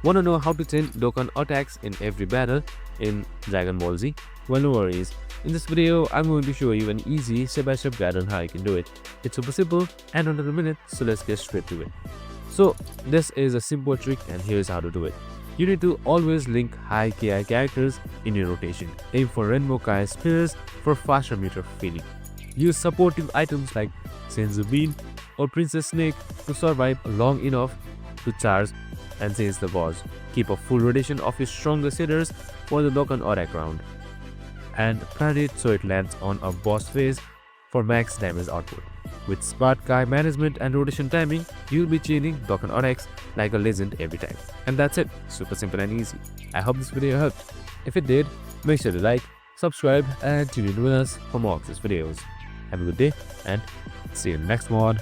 Wanna know how to chain Dokkan Attacks in every battle in Dragon Ball Z? Well, no worries. In this video, I'm going to show you an easy step-by-step guide on how you can do it. It's super simple and under a minute, so let's get straight to it. So this is a simple trick and here's how to do it. You need to always link high KI characters in your rotation. Aim for Renmo Kai spears for faster meter feeling. Use supportive items like Senzu Bean or Princess Snake to survive long enough to charge and change the boss. Keep a full rotation of your strongest hitters for the Dokkan Attack round. And plan it so it lands on a boss phase for max damage output. With smart Kai management and rotation timing, you'll be chaining Dokkan Attacks like a legend every time. And that's it, super simple and easy. I hope this video helped. If it did, make sure to like, subscribe and tune in with us for more of these videos. Have a good day and see you in the next one.